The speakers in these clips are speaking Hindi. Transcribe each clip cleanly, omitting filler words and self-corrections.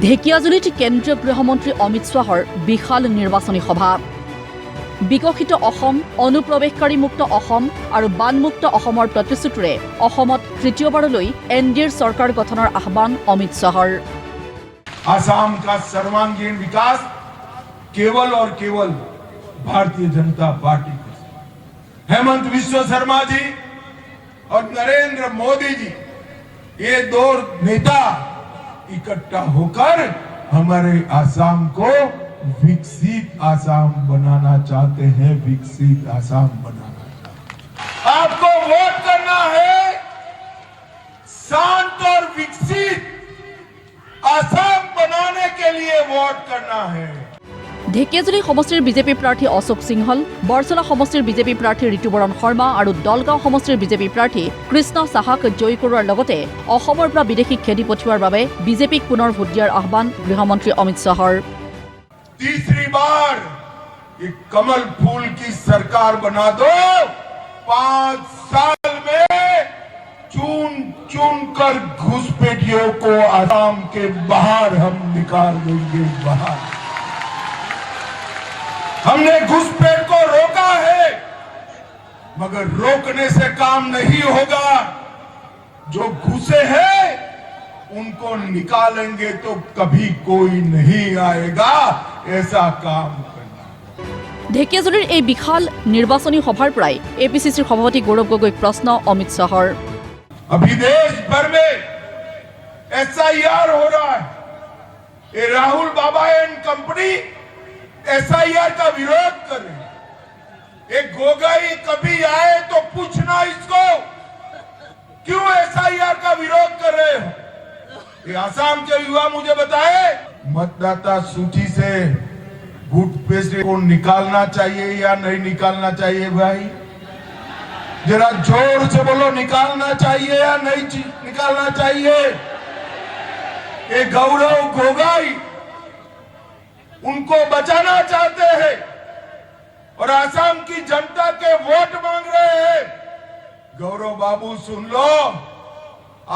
ঢেকিয়াজুলিত কেন্দ্ৰীয় গৃহমন্ত্ৰী অমিত শ্বাহৰ বিশাল নিৰ্বাচনী সভা। বিকশিত অসম, অনুপ্ৰৱেশকাৰী মুক্ত অসম আৰু বানমুক্ত অসমৰ প্ৰতিশ্ৰুতিৰে অসমত তৃতীয়বাৰলৈ এনডিএৰ চৰকাৰ গঠনৰ আহ্বান অমিত শ্বাহৰ। आसाम का सर्वांगीण विकास केवल और केवल भारतीय जनता पार्टी को, हेमंत विश्व शर्मा जी और नरेंद्र मोदी जी, ये दो नेता इकट्ठा होकर हमारे आसाम को विकसित आसाम बनाना चाहते हैं। विकसित आसाम बनाना चाहते हैं। आपको वोट करना है शांत और विकसित आसाम बनाने के लिए वोट करना है। ঢেকিয়াজুলি সমষ্টিৰ বিজেপি প্ৰাৰ্থী অশোক সিংহল, বৰছলা সমষ্টিৰ বিজেপি প্ৰাৰ্থী ঋতুবৰণ শৰ্মা আৰু দলগাঁও সমষ্টিৰ বিজেপি প্ৰাৰ্থী কৃষ্ণ সাহাক জয়ী কৰোৱাৰ লগতে অসমৰ পৰা বিদেশীক খেদি পঠিওৱাৰ বাবে বিজেপিক পুনৰ ভোট দিয়াৰ আহ্বান গৃহমন্ত্ৰী অমিত শ্বাহৰ। तीसरी बार ये कमल फूल की सरकार बना दो, 5 साल में चुन चुन कर घुसपैठियों को आसाम के बाहर हम निकाल देंगे। बाहर हमने घुसपैठ को रोका है, मगर रोकने से काम नहीं होगा। जो घुसे हैं उनको निकालेंगे तो कभी कोई नहीं आएगा। ऐसा काम करना। ঢেকিয়াজুলিৰ এই বিশাল নিৰ্বাচনী সভাৰ পৰাই এপিচিচিৰ সভাপতি গৌৰৱ গগৈক প্ৰশ্ন অমিত শ্বাহৰ। अभी देश भर में एसआईआर हो रहा है। ये राहुल बाबा एंड कंपनी एसआईआर का विरोध कर रहे हैं। एक गोगाई कभी आए तो पूछना इसको, क्यों एसआईआर का विरोध कर रहे हो? ये आसाम के युवा मुझे बताए, मतदाता सूची से गुट पेस्ट को निकालना चाहिए या नहीं निकालना चाहिए? भाई जरा जोर से बोलो, निकालना चाहिए या नहीं निकालना चाहिए? ये गौरव गोगाई उनको बचाना चाहते हैं और आसाम की जनता के वोट मांग रहे हैं। गौरव बाबू सुन लो,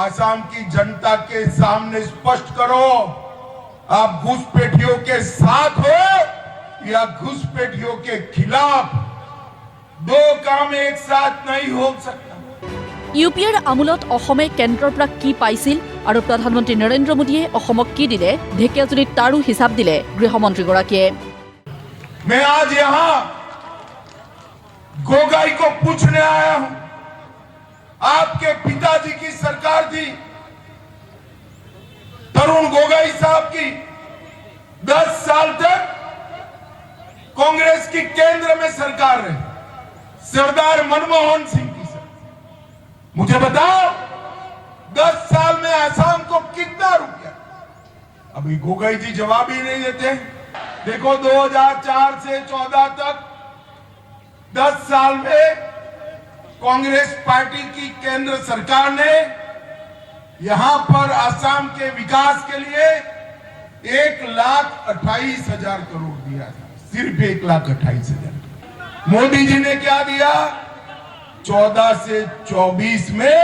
आसाम की जनता के सामने स्पष्ट करो, आप घुसपैठियों के साथ हो या घुसपैठियों के खिलाफ। दो काम एक साथ नहीं हो सकता। ইউপিএৰ আমোলত অসমে কেন্দ্ৰৰ পৰা কি পাইছিল আৰু প্ৰধানমন্ত্ৰী নৰেন্দ্ৰ মোদীয়ে অসমক কি দিলে, ঢেকিয়াজুলিত তাৰো হিচাপ দিলে গৃহমন্ত্ৰীগৰাকীয়ে। मैं आज यहाँ गोगाई को पूछने आया हूं। आपके पिताजी की सरकार थी, तरुण गोगाई साहब की, 10 साल तक कांग्रेस की केंद्र में सरकार रही, सरदार मनमोहन सिंह की सरकार। मुझे बताओ 10 साल में आसाम को कितना रुपया? अभी गोगाई जी जवाब ही नहीं देते। देखो 2004 से 14 तक 10 साल में कांग्रेस पार्टी की केंद्र सरकार ने यहां पर आसाम के विकास के लिए 1,28,000 करोड़ दिया था। सिर्फ 1,28,000। मोदी जी ने क्या दिया? 14 से 24 में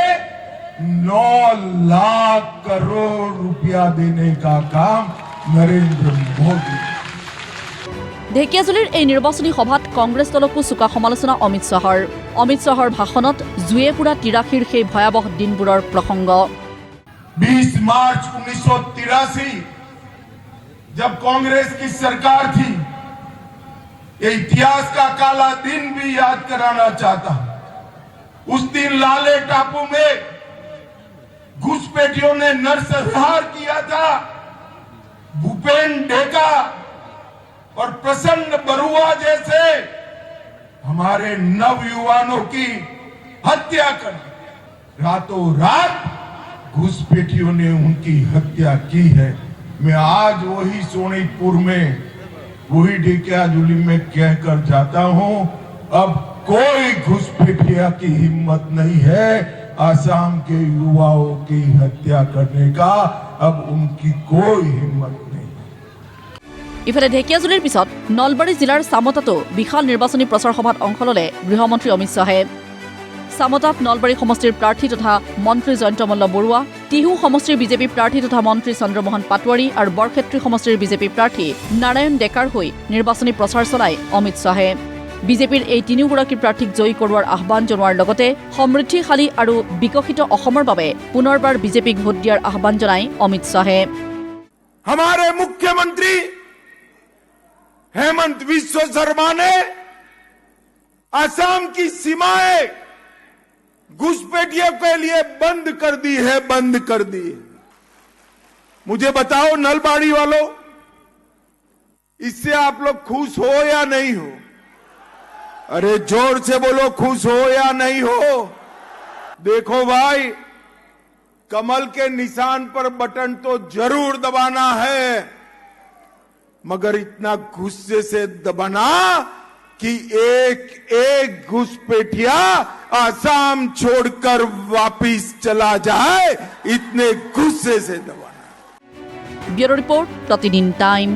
9 लाख करोड़ रुपया देने का काम नरेंद्र मोदी। ঢেকিয়াজুলিৰ এই নিৰ্বাচনী সভাত কংগ্ৰেছ দলকো চোকা সমালোচনা অমিত শ্বাহৰ। অমিত শ্বাহৰ ভাষণত জুয়ে পুৰা 83ৰ সেই ভয়াৱহ দিনবোৰৰ প্ৰসংগ। 20 मार्च 1983 जब कांग्रेस की सरकार थी, ये इतिहास का काला दिन भी याद कराना चाहता हूं। उस दिन लाले टापू में घुसपैठियों ने नरसंहार किया था। भूपेन ढेका और प्रसन्न बरुआ जैसे हमारे नवयुवानों की हत्या कर दी। रातों रात घुसपैठियों ने उनकी हत्या की है। मैं आज वही सोनीतपुर में, वही ढेकियाजुली में कहकर जाता हूं, अब कोई घुसपैठिया की हिम्मत नहीं है आसाम के युवाओं की हत्या करने का। अब उनकी कोई हिम्मत नहीं। ইফালে ঢেকিয়াজুলিৰ পিছত নলবাৰী জিলাৰ চামতাতো বিশাল নিৰ্বাচনী প্ৰচাৰ সভাত অংশ ল'লে গৃহমন্ত্ৰী অমিত শ্বাহে। চামতাত নলবাৰী সমষ্টিৰ প্ৰাৰ্থী তথা মন্ত্ৰী জয়ন্ত মল্ল বৰুৱা, টিহু সমষ্টিৰ বিজেপি প্ৰাৰ্থী তথা মন্ত্ৰী চন্দ্ৰমোহন পাটোৱাৰী আৰু বৰক্ষেত্ৰী সমষ্টিৰ বিজেপি প্ৰাৰ্থী নাৰায়ণ ডেকাৰ হৈ নিৰ্বাচনী প্ৰচাৰ চলাই অমিত শ্বাহে বিজেপিৰ এই তিনিওগৰাকী প্ৰাৰ্থীক জয়ী কৰোৱাৰ আহ্বান জনোৱাৰ লগতে সমৃদ্ধিশালী আৰু বিকশিত অসমৰ বাবে পুনৰবাৰ বিজেপিক ভোট দিয়াৰ আহ্বান জনায় অমিত শ্বাহে। हमारे मुख्यमंत्री हेमंत बिस्वा शर्मा ने असम की सीमाएं घुसपैठियों के लिए बंद कर दी है, बंद कर दी है। मुझे बताओ नलबाड़ी वालों, इससे आप लोग खुश हो या नहीं हो? अरे जोर से बोलो, खुश हो या नहीं हो? देखो भाई, कमल के निशान पर बटन तो जरूर दबाना है, मगर इतना गुस्से से दबाना कि एक एक घुसपैठिया आसाम छोड़कर वापिस चला जाए, इतने गुस्से से दबाना। ब्यूरो रिपोर्ट, प्रतिदिन टाइम।